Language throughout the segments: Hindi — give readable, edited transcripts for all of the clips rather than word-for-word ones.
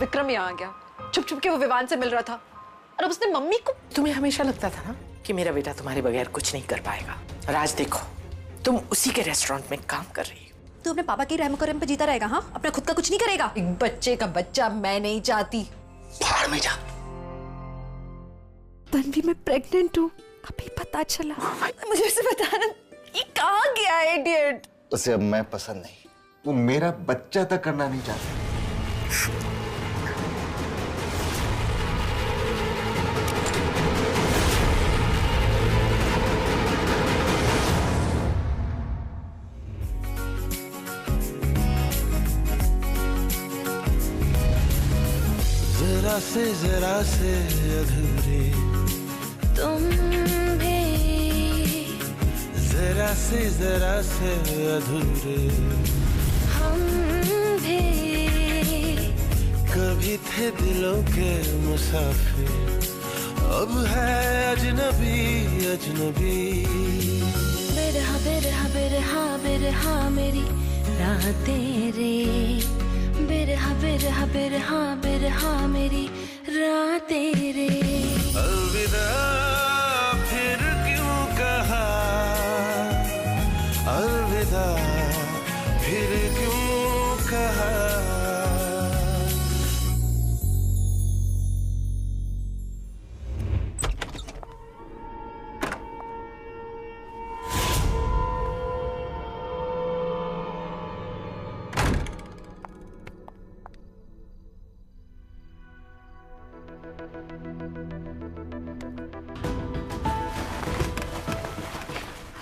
विक्रम यहाँ आ गया, छुप छुप के वो विवान से मिल रहा था और अब उसने मम्मी को। तुम्हें हमेशा लगता था ना कि मेरा बेटा तुम्हारे बगैर कुछ नहीं कर पाएगा, और आज देखो तुम उसी के रेस्टोरेंट में काम कर रही हो। तू अपने पापा के रहम करम पे जीता रहेगा, हाँ? अपना खुद का कुछ नहीं करेगा। एक बच्चे का बच्चा मैं नहीं चाहती। बाहर में जा। तन्वी मैं प्रेग्नेंट हूँ, अभी पता चला। मुझे उसे बताना, ये कहाँ गया है इडियट? उसे अब मैं पसंद नहीं, वो मेरा बच्चा तक करना नहीं चाहता। जरा से अधूरे तुम भी, जरा से अधूरे हम भी, कभी थे दिलों के मुसाफिर, अब है अजनबी अजनबी। बिरहा बिरहा बिरहा बिरहा मेरी रातें रे, बिरहा बिरहा बिरहा बिरहा मेरी रातें रे। अलविदा फिर क्यों कहा, अलविदा फिर क्यों कहा।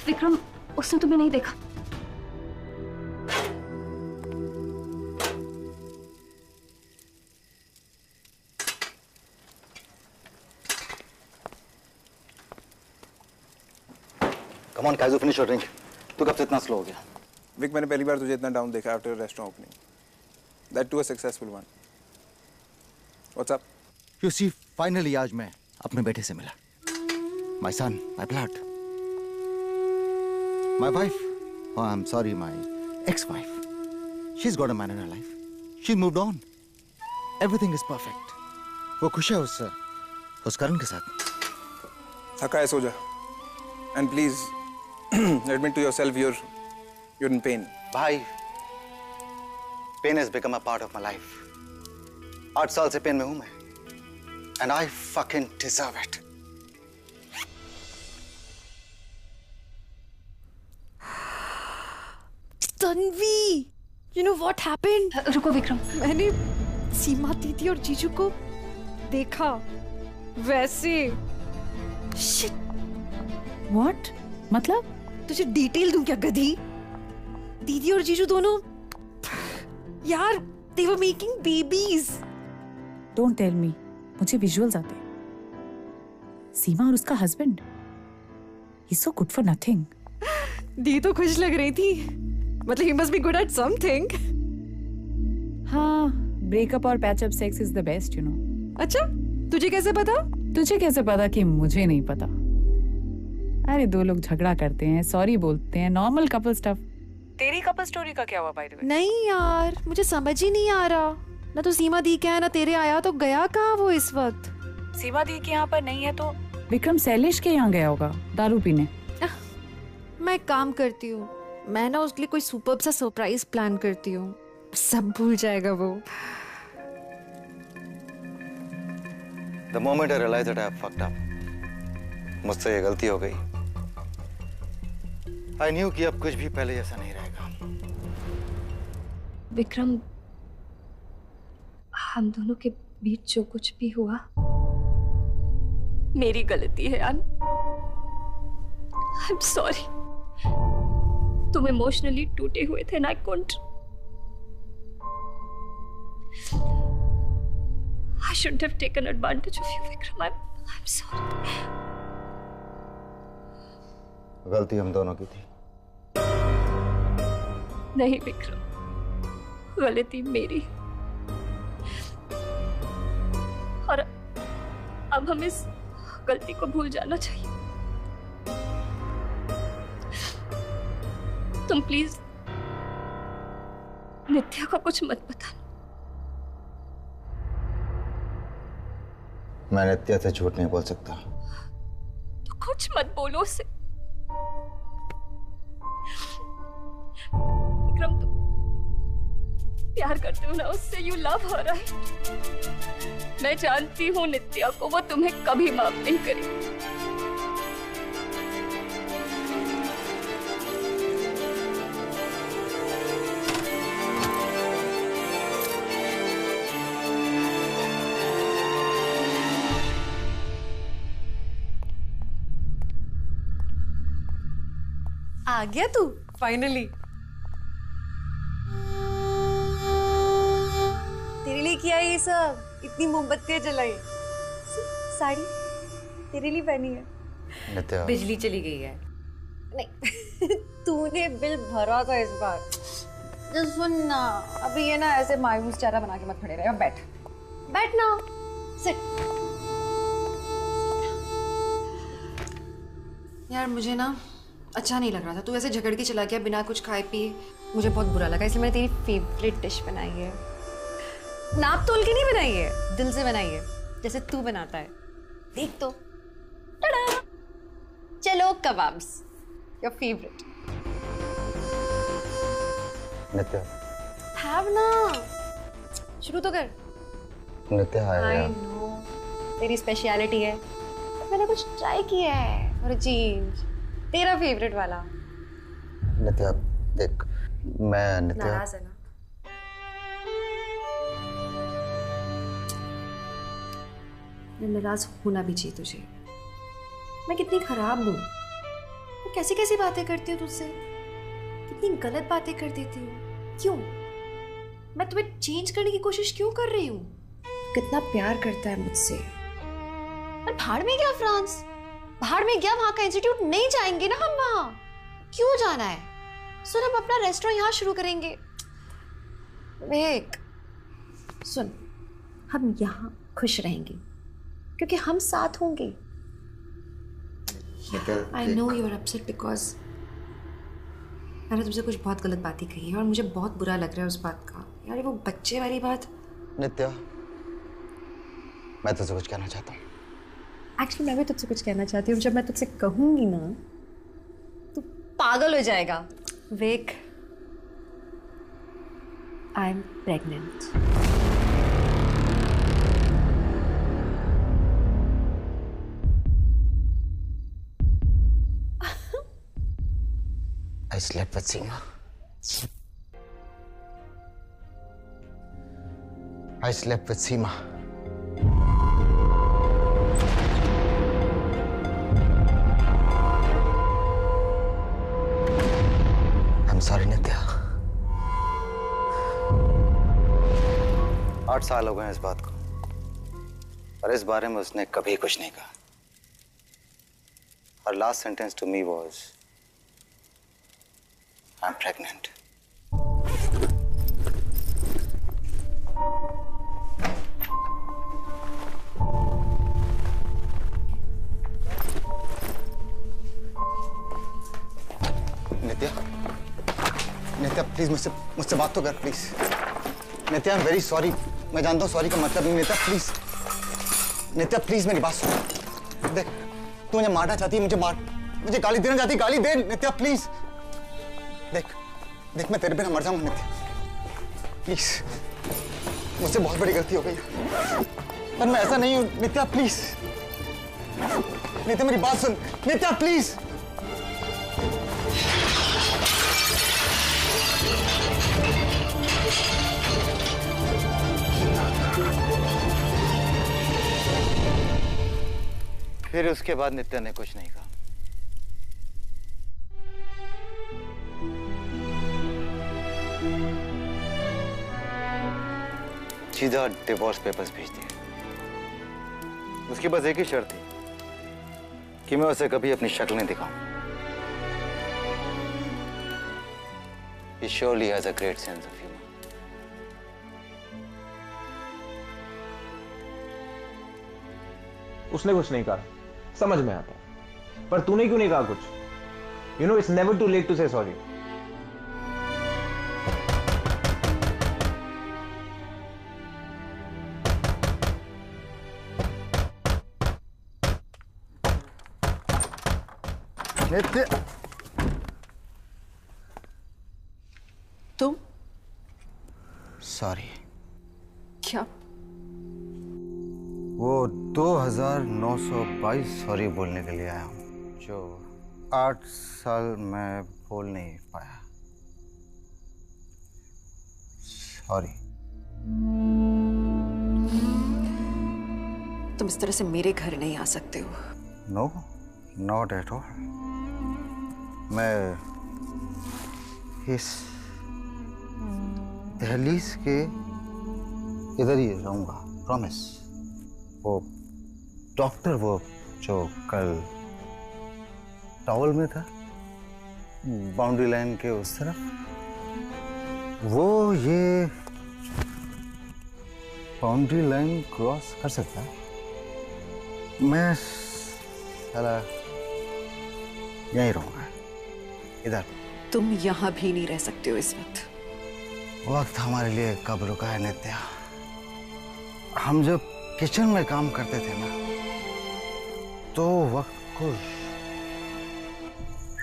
विक्रम, उसने तुम्हें नहीं देखा। Come on, Kaizo, finish your drink. तू कब से इतना स्लो हो गया? विक, मैंने पहली बार तुझे इतना डाउन देखा after restaurant opening, that to a successful one. What's up? You see, finally आज मैं अपने बेटे से मिला। My son, my blood, my wife. Oh, I'm sorry, my ex-wife. She's got a man in her life. She moved on. Everything is perfect. वो खुश है उस करण के साथ। थका है, सो जा। And please admit to yourself you're in pain. भाई, pain has become a part of my life. 8 साल से पेन में हूं मैं, and I fucking deserve it. Tanvi, you know what happened? रुको विक्रम, मैंने सीमा दीदी और जीजू को देखा वैसे। Shit. व्हाट? मतलब? तुझे डिटेल दूं क्या गधी? दीदी और जीजू दोनों यार, they were making babies. Don't tell me, मुझे विजुअल्स आते हैं। सीमा और उसका husband, he so good for nothing. दी तो खुश लग रही थी, मतलब he must be good at something. हाँ, ब्रेकअप और patchup sex is the best, you know. अच्छा, तुझे कैसे पता? तुझे कैसे पता कि मुझे नहीं पता? अरे दो लोग झगड़ा करते हैं, सॉरी बोलते हैं, नॉर्मल कपल स्टफ। तेरी कपल स्टोरी का क्या हुआ बाय द वे? नहीं यार, मुझे समझ ही नहीं आ रहा। ना तो सीमा दी क्या है ना तेरे आया, तो गया कहाँ वो इस वक्त? सीमा दी के यहाँ पर नहीं है तो विक्रम शैलेश के यहाँ गया होगा दारू पीने। मैं एक काम करती हूँ, मैं ना उसके लिए कोई सुपर्ब सा सरप्राइज प्लान करती हूँ, सब भूल जाएगा वो। The moment I realized that I have fucked up, मुझसे ये गलती हो गई। I knew कि अब कुछ भी पहले जैसा नहीं रहेगा। विक्रम, हम दोनों के बीच जो कुछ भी हुआ मेरी गलती है यार। I am sorry. तुम इमोशनली टूटे हुए थे, I couldn't. I shouldn't have taken advantage of you, Vikram. I'm sorry. गलती हम दोनों की थी। नहीं विक्रम, गलती मेरी। और अब हमें इस गलती को भूल जाना चाहिए। तुम प्लीज नित्या को कुछ मत बताना। मैं नित्या से झूठ नहीं बोल सकता। तो कुछ मत बोलो उसे। विक्रम, तुम प्यार करते हो ना उससे, यू लव हर, राइट? मैं जानती हूँ नित्या को, वो तुम्हें कभी माफ नहीं करेगी। आ गया तू फाइनली। तेरे लिए किया ये सब, इतनी मोमबत्तियां जलाई, साड़ी तेरे लिए पहनी है। नित्या, बिजली चली गई है। नहीं तूने बिल भरा था इस बार। जो सुन ना, अभी ये ना ऐसे मायूस चेहरा बना के मत खड़े रहे। बैठ बैठ ना, सिट। यार मुझे ना अच्छा नहीं लग रहा था, तू ऐसे झगड़ के चला गया बिना कुछ खाए पिए। मुझे बहुत बुरा लगा, इसलिए मैंने तेरी फेवरेट डिश बनाई है। नाप तोल के नहीं बनाई है, दिल से बनाई है, जैसे तू बनाता है। देख तो, टाडा! चलो kebabs, your favourite. Nitya, have ना, शुरू तो कर। नित्या आई नो तेरी स्पेशलिटी है, मैंने कुछ ट्राई किया है और चेंज, तेरा फेवरेट वाला। नित्या देख, मैं नित्या नाराज है ना? मैं नाराज होना भी चाहिए तुझे। मैं कितनी खराब हूँ, मैं कैसी कैसी बातें करती हूँ तुझसे, कितनी गलत बातें कर देती हूँ। क्यों? मैं तुम्हें चेंज करने की कोशिश क्यों कर रही हूँ? कितना प्यार करता है मुझसे। और भाड़ में गया फ्रांस, भाड़ में गया, वहां का इंस्टीट्यूट नहीं जाएंगे ना हम। वहां क्यों जाना है? सुन, हम अपना रेस्टोरेंट यहाँ शुरू करेंगे। विवेक सुन, हम यहाँ खुश रहेंगे क्योंकि हम साथ होंगे। I know you are upset because मैंने तुमसे कुछ बहुत गलत बातें कही है और मुझे बहुत बुरा लग रहा है उस बात का। यार वो बच्चे वाली बात। नित्या, मैं तुझसे कुछ कहना चाहता हूँ। एक्चुअली मैं भी तुझसे कुछ कहना चाहती हूँ। जब मैं तुझसे कहूंगी ना तू पागल हो जाएगा। Vivek, I am pregnant. I slept with Seema. I slept with Seema. I'm sorry, नित्या। 8 साल हो गए इस बात को, और इस बारे में उसने कभी कुछ नहीं कहा। Her last sentence to me was, I'm pregnant. Nitya, Nitya please मुझसे बात तो कर please. Nitya, I am very sorry. मैं जानता हूँ सॉरी का मतलब नहीं। नित्या प्लीज, नित्या प्लीज मेरी बात सुन। देख, तू मुझे मारना चाहती है, मुझे गाली देना चाहती है, गाली दे नित्या प्लीज। देख मैं तेरे बिना मर जाऊंगा नित्या, प्लीज। मुझसे बहुत बड़ी गलती हो गई, पर मैं ऐसा नहीं हूं नित्या, प्लीज। नित्या मेरी बात सुन, नित्या प्लीज। फिर उसके बाद नित्या ने कुछ नहीं कहा। सीधा डिवोर्स पेपर्स भेज दिए। उसकी बस एक ही शर्त थी कि मैं उसे कभी अपनी शक्ल नहीं दिखाऊं। He surely has a great sense of humor. उसने कुछ नहीं कहा, समझ में आता, पर तूने क्यों नहीं कहा कुछ? You know, it's never too late to say sorry. नित्या तुम सॉरी। क्या? वो 2922 सॉरी बोलने के लिए आया हूँ, जो 8 साल मैं बोल नहीं पाया। सॉरी। तुम इस तरह से मेरे घर नहीं आ सकते हो। No, not at all. मैं इस दहलीज के इधर ही रहूंगा, प्रॉमिस। वो डॉक्टर, वो जो कल टॉवल में था बाउंड्री लाइन के उस तरफ, वो ये बाउंड्री लाइन क्रॉस कर सकता है? मैं साला यहीं रहूंगा, इधर। तुम यहाँ भी नहीं रह सकते हो इस वक्त। वक्त हमारे लिए कब रुका है नित्या? हम जब किचन में काम करते थे ना, तो वक्त को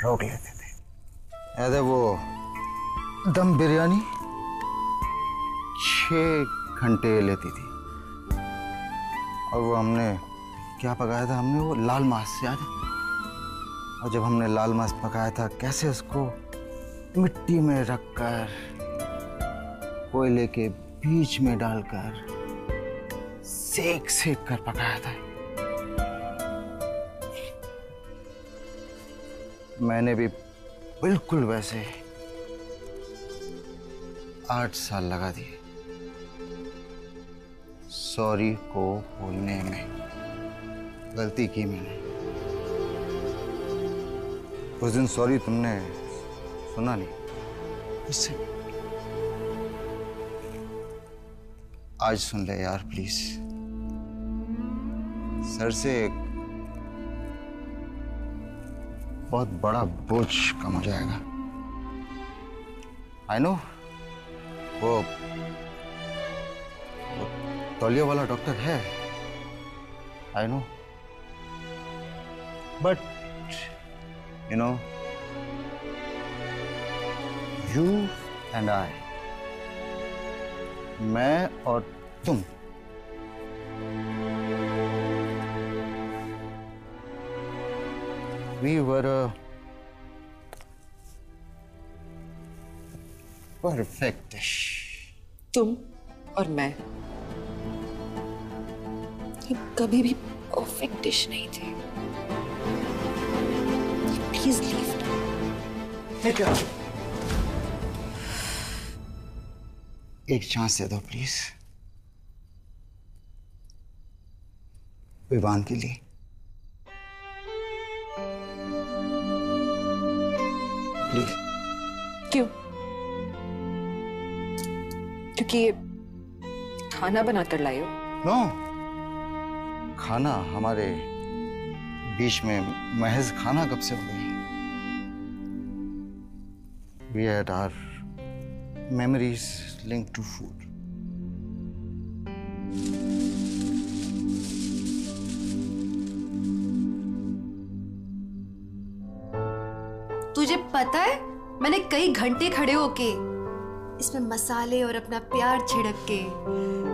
रोक लेते थे। याद है वो दम बिरयानी 6 घंटे लेती थी, और वो हमने क्या पकाया था? हमने वो लाल मांस, याद है? और जब हमने लाल मांस पकाया था, कैसे उसको मिट्टी में रखकर, कोयले के बीच में डालकर, सेक सेक कर पकाया था। मैंने भी बिल्कुल वैसे 8 साल लगा दिए सॉरी को बोलने में। गलती की मैंने। उस दिन सॉरी तुमने सुना नहीं, उससे आज सुन ले यार प्लीज। सर से एक बहुत बड़ा बोझ कम हो जाएगा। आई नो, वो तौलिया वाला डॉक्टर है, I know, but you know, you and I, मैं और तुम, we were a perfect dish. तुम और मैं कभी भी परफेक्ट डिश नहीं थे। Please leave now. एक चांस दे दो प्लीज, विवान के लिए। प्लीज। क्यों? क्योंकि ये खाना बनाकर लाए हो? नो, खाना हमारे बीच में महज खाना कब से हो गई? We had our memories linked to food. तुझे पता है, मैंने कई घंटे खड़े होके इसमें मसाले और अपना प्यार छिड़क के,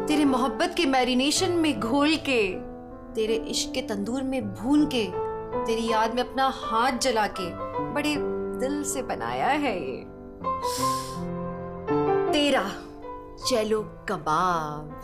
तेरे मोहब्बत के मैरिनेशन में घोल के, तेरे इश्क के तंदूर में भून के, तेरी याद में अपना हाथ जला के बड़े दिल से बनाया है ये तेरा चलो कबाब।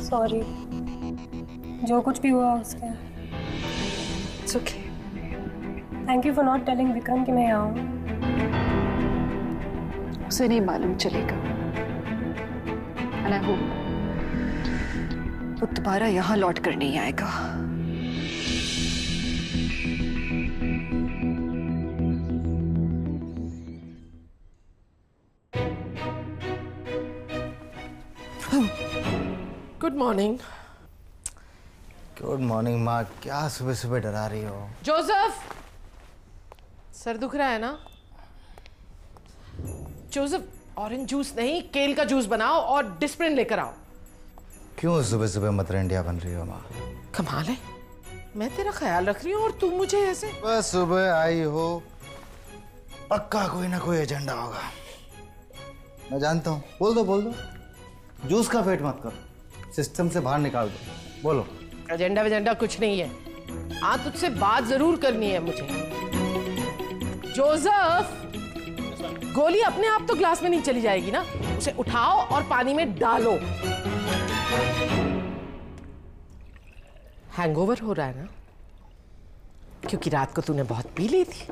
सॉरी, जो कुछ भी हुआ उसके It's okay. Thank you for not telling Vikram कि मैं यहाँ हूँ। उसे नहीं मालूम चलेगा। And I hope वो दोबारा यहाँ लौट कर नहीं आएगा। Good morning. गुड मॉर्निंग माँ, क्या सुबह सुबह डरा रही हो? जोसेफ, सर दुख रहा है ना? जोसेफ, ऑरेंज जूस नहीं, केल का जूस बनाओ और डिस्प्रिन लेकर आओ। क्यों सुबह सुबह मदर इंडिया बन रही हो माँ? कमाल है, मैं तेरा ख्याल रख रही हूँ और तू मुझे ऐसे। बस सुबह आई हो, पक्का कोई ना कोई एजेंडा होगा। मैं जानता हूँ, बोल दो। जूस का वेट मत करो, सिस्टम से बाहर निकाल दो। बोलो। एजेंडा वेजेंडा कुछ नहीं है। हाँ, तुझसे बात जरूर करनी है मुझे। जोसेफ, गोली अपने आप तो ग्लास में नहीं चली जाएगी ना, उसे उठाओ और पानी में डालो। हैंगओवर हो रहा है ना, क्योंकि रात को तूने बहुत पी ली थी,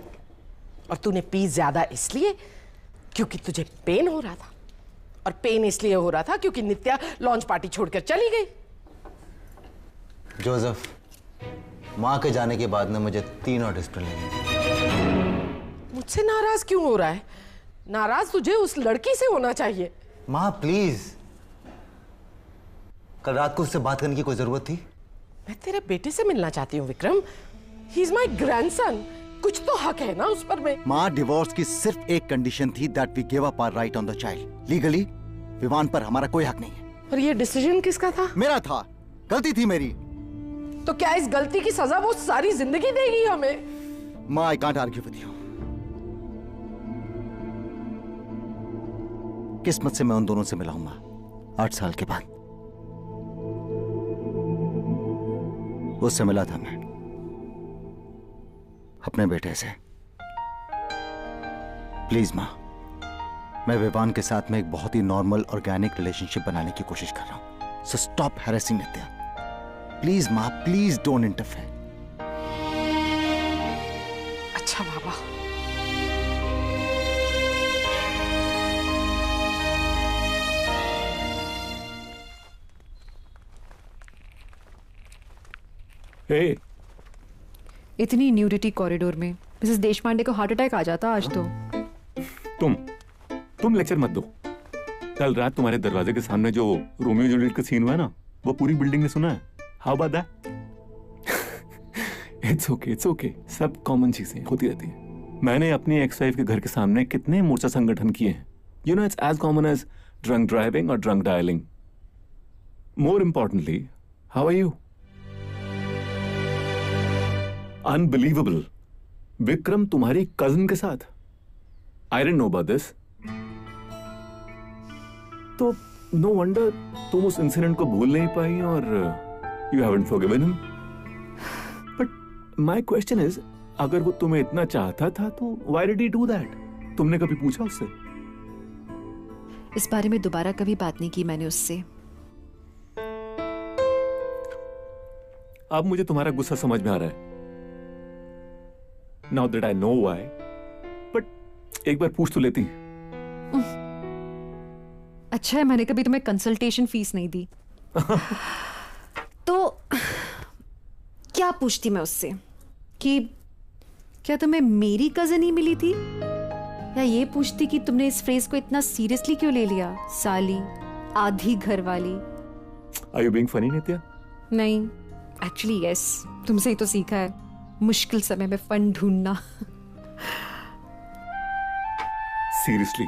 और तूने पी ज्यादा इसलिए क्योंकि तुझे पेन हो रहा था, और पेन इसलिए हो रहा था क्योंकि नित्या लॉन्च पार्टी छोड़कर चली गई। जोसेफ, माँ के जाने के बाद में मुझे 3 और डिस्प्रिन लेंगे। मुझसे नाराज क्यों हो रहा है? नाराज तुझे उस लड़की से होना चाहिए। माँ प्लीज, कल रात को उससे बात करने की कोई जरूरत थी? मैं तेरे बेटे से मिलना चाहती हूँ Vikram. He is my grandson, कुछ तो हक है ना उस पर। में माँ, डिवोर्स की सिर्फ एक कंडीशन थी, that we give up our right on the child. Legally Vivaan पर हमारा कोई हक नहीं है। और ये डिसीजन किसका था? मेरा था, गलती थी मेरी। तो क्या इस गलती की सजा वो सारी जिंदगी देगी हमें? माँ, I can't argue with you. किस्मत से मैं उन दोनों से मिला हूं माँ, 8 साल के बाद। उससे मिला था मैं अपने बेटे से। प्लीज माँ, मैं विवान के साथ में एक बहुत ही नॉर्मल ऑर्गेनिक रिलेशनशिप बनाने की कोशिश कर रहा हूं। So stop harassing Nitya. Please माँ, प्लीज डोंट इंटरफेयर। अच्छा बाबा। Hey. इतनी न्यूडिटी कॉरिडोर में मिसेस देशपांडे को हार्ट अटैक आ जाता आज तो। तुम लेक्चर मत दो। कल रात तुम्हारे दरवाजे के सामने जो रोमियो जूलियट का सीन हुआ है ना, वो पूरी बिल्डिंग ने सुना है। How about that? It's okay, सब कॉमन चीजें होती रहती है। मैंने अपनी एक्स वाइफ के घर के सामने कितने मोर्चा संगठन किए हैं। You know, it's as common as drunk driving और drunk dialing. More importantly, how are you? Unbelievable, Vikram तुम्हारी कजिन के साथ। I didn't know about this. तो नो वंडर तुम उस इंसिडेंट को भूल नहीं पाई और you haven't forgiven him. But my question is, अगर वो तुम्हें इतना चाहता था तो why did he do that? तुमने कभी पूछा उससे? इस बारे में दोबारा कभी बात नहीं की मैंने उससे। अब मुझे तुम्हारा गुस्सा समझ में आ रहा है। Now that I know why, but एक बार पूछ तो लेती। अच्छा है मैंने कभी तुम्हें कंसल्टेशन फीस नहीं दी। तो क्या पूछती मैं उससे कि क्या तुम्हें मेरी कजिन ही मिली थी, या ये पूछती कि तुमने इस फ्रेज को इतना सीरियसली क्यों ले लिया? साली, आधी घर वाली। Are you being funny, नित्या? नहीं, एक्चुअली यस, तुमसे ही तो सीखा है मुश्किल समय में फन ढूंढना। Seriously,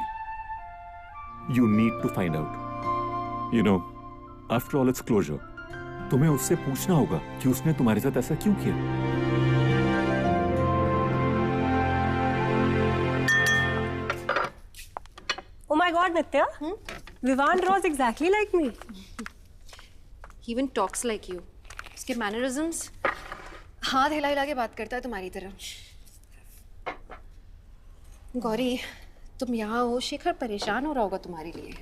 you need to find out. You know, after all, it's closure. तुम्हें उससे पूछना होगा कि उसने तुम्हारे साथ ऐसा क्यों किया। Oh my God, Nitya. Vivan draws exactly like me. He even talks like you. उसके मैनरिज्म्स हाथ हिला हिला के बात करता है तुम्हारी तरह। गौरी, तुम यहाँ हो, शेखर परेशान हो रहा होगा तुम्हारे लिए।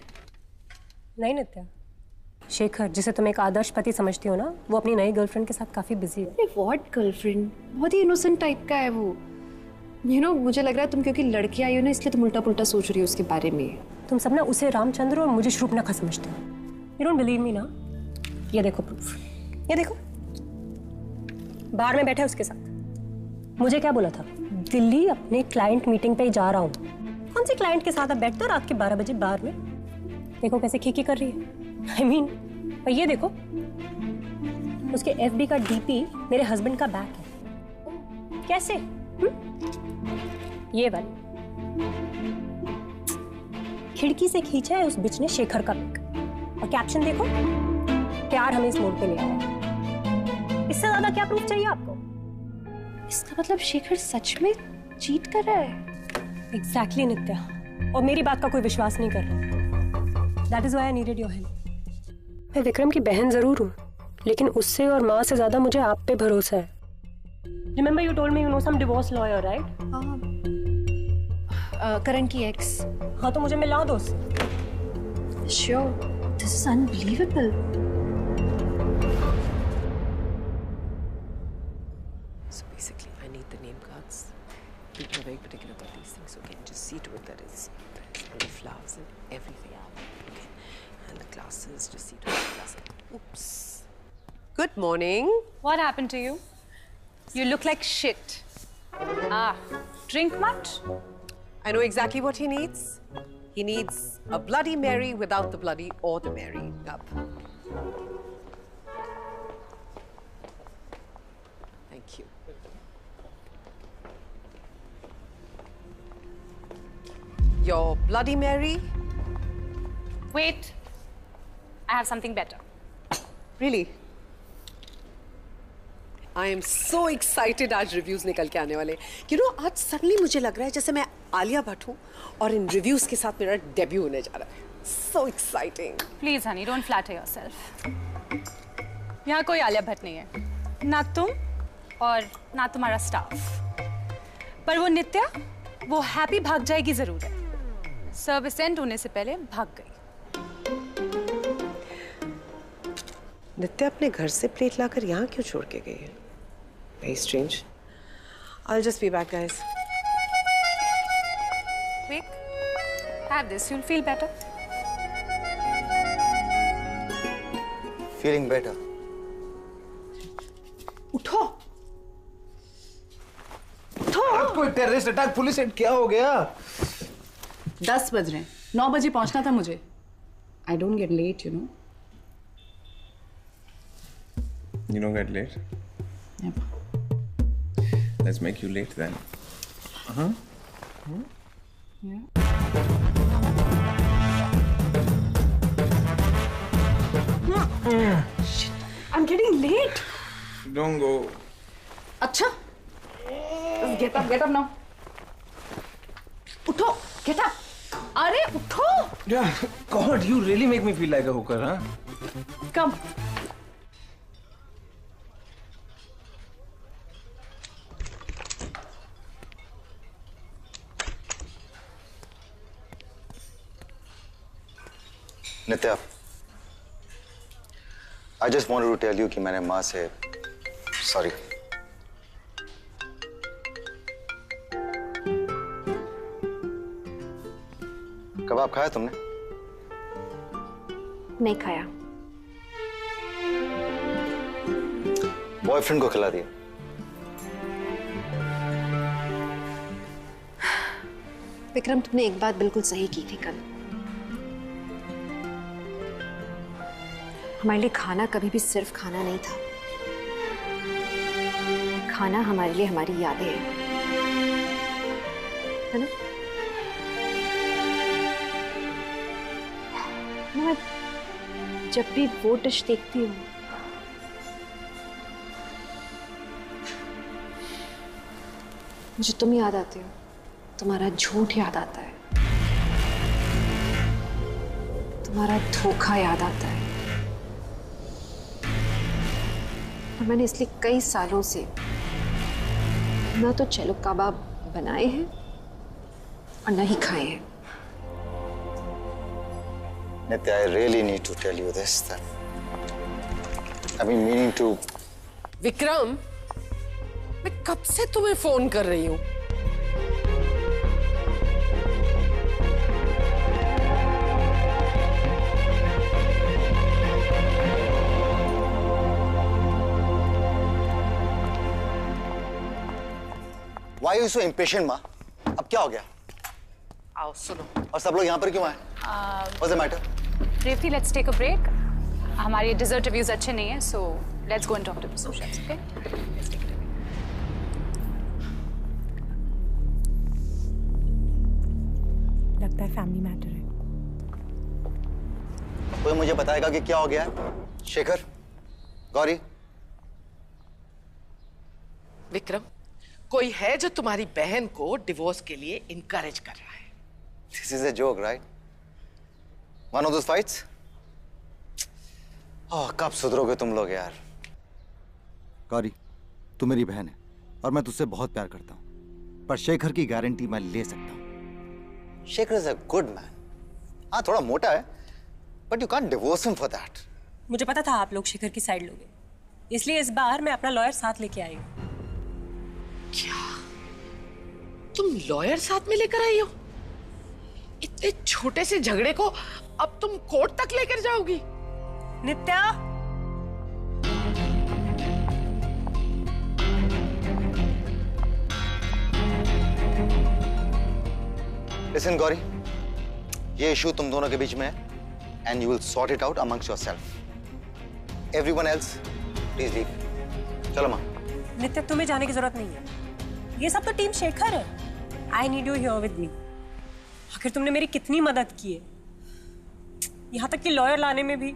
नहीं नित्या, शेखर, जिसे तुम एक आदर्श पति समझती हो ना, वो अपनी नई गर्लफ्रेंड के साथ काफी बिजी है। What girlfriend? बहुत ही इनोसेंट टाइप का है वो। मुझे लग रहा है तुम क्योंकि लड़की आई हो ना, इसलिए तुम उल्टा पुल्टा सोच रही हो उसके बारे में। तुम सब ना उसे रामचंद्र और मुझे शूर्पणखा समझते हो। यू डोंट बिलीव मी ना? ये देखो प्रूफ, ये देखो, बाहर में बैठा है उसके साथ। मुझे क्या बोला था? दिल्ली अपने क्लाइंट मीटिंग पे जा रहा हूँ। कौन सी क्लाइंट के साथ अब बैठता रात के 12 बजे बाहर में? देखो कैसे खीखी कर रही है। I mean, और ये देखो, उसके FB का DP मेरे हस्बैंड का बैक है। कैसे? ये वाली खिड़की से खींचा है उस बिच ने शेखर का पिक, और कैप्शन देखो, प्यार हमें इस मोड पे ले आया। इससे ज्यादा क्या प्रूफ चाहिए आपको? इसका मतलब शेखर सच में चीट कर रहा है? एग्जैक्टली नित्या, और मेरी बात का कोई विश्वास नहीं कर रहा। That is why I needed your help. मैं विक्रम की बहन जरूर हूँ, लेकिन उससे और माँ से ज्यादा मुझे आप पे भरोसा है। Remember you told me you know some divorce lawyer, right? करण की एक्स। हाँ, तो मुझे मिला दो उससे। Sure, this is unbelievable. So basically, I need the name cards. People are very particular about these things, so can just see to it that there's the flowers and everything. Okay, and the glasses, just see to it. Glasses. Oops. Good morning. What happened to you? You look like shit. Drink much? I know exactly what he needs. He needs a Bloody Mary without the bloody or the Mary cup. Thank you. Your Bloody Mary? Wait. I have something better. Really? I am so excited आज रिव्यूज निकल के आने वाले। You know, आज सडनली मुझे लग रहा है जैसे मैं आलिया भट्ट हूँ और इन रिव्यूज के साथ मेरा डेब्यू होने जा रहा है। So exciting. Please, honey, don't flatter yourself. यहाँ कोई आलिया भट्ट नहीं है, ना तुम और ना तुम्हारा स्टाफ। पर वो नित्या, वो हैप्पी भाग जाएगी जरूर है। सर्विस एंड होने से पहले भाग गई। नित्या अपने घर से प्लेट लाकर यहाँ क्यों छोड़ के गई है? Very strange. I'll just be back, guys. Quick, have this. You'll feel better. Feeling better. उठो। उठो। कोई टेररिस्ट अटैक, पुलिस हिट, क्या हो गया? 10 बज रहे हैं, 9 बजे पहुंचना था मुझे। I don't get late, you know. You don't get late? Yep. Let's make you late then. Yeah. Shit, I'm getting late. Don't go. अच्छा, get up now. उठो, get up. अरे उठो. Yeah, God, you really make me feel like a hooker, huh? Come. Nitya, I just wanted to tell you कि मैंने माँ से sorry. कबाब खाया तुमने? नहीं खाया। बॉयफ्रेंड को खिला दिया? विक्रम, तुमने एक बात बिल्कुल सही की थी कल। हमारे लिए खाना कभी भी सिर्फ खाना नहीं था। खाना हमारे लिए हमारी यादें हैं, है ना? मैं जब भी वो डिश देखती हूँ, मुझे तुम याद आते हो। तुम्हारा झूठ याद आता है, तुम्हारा धोखा याद आता है। और मैंने इसलिए कई सालों से ना तो चलो कबाब बनाए हैं और ना ही खाए हैं। Nitya, I really need to tell you this that I've been meaning to. Vikram, मैं कब से तुम्हें फोन कर रही हूँ? Why are you so impatient, माँ? अब क्या हो गया? आओ सुनो। और सब लोग यहाँ पर क्यों आए? What's the matter? Revati, let's take a break. हमारे dessert reviews अच्छे नहीं हैं, so let's go and talk to the sous chefs, okay? Let's take a break. लगता है फैमिली मैटर है। कोई मुझे बताएगा कि क्या हो गया है? शेखर, गौरी। विक्रम, कोई है जो तुम्हारी बहन को डिवोर्स के लिए इनकरेज कर रहा है। This is a joke, right? One of those fights? Oh, कब सुधरोगे तुम लोग यार? गौरी, तू मेरी बहन है और मैं तुझसे बहुत प्यार करता हूँ, पर शेखर की गारंटी मैं ले सकता हूँ। Shekhar is a good man. हाँ, थोड़ा मोटा है, but you can't divorce him for that. मुझे पता था आप लोग शेखर की साइड लोगे, इसलिए इस बार मैं अपना लॉयर साथ लेके आई हूँ। क्या? तुम लॉयर साथ में लेकर आई हो? इतने छोटे से झगड़े को अब तुम कोर्ट तक लेकर जाओगी? नित्या, Listen, गौरी, ये इशू तुम दोनों के बीच में है, and you will sort it out amongst yourself. Everyone else, please leave. चलो माँ। नित्या, तुम्हें जाने की जरूरत नहीं है। ये सब तो टीम शेखर है। I need you here with me. आखिर तुमने मेरी कितनी मदद की है, यहाँ तक कि लॉयर लाने में भी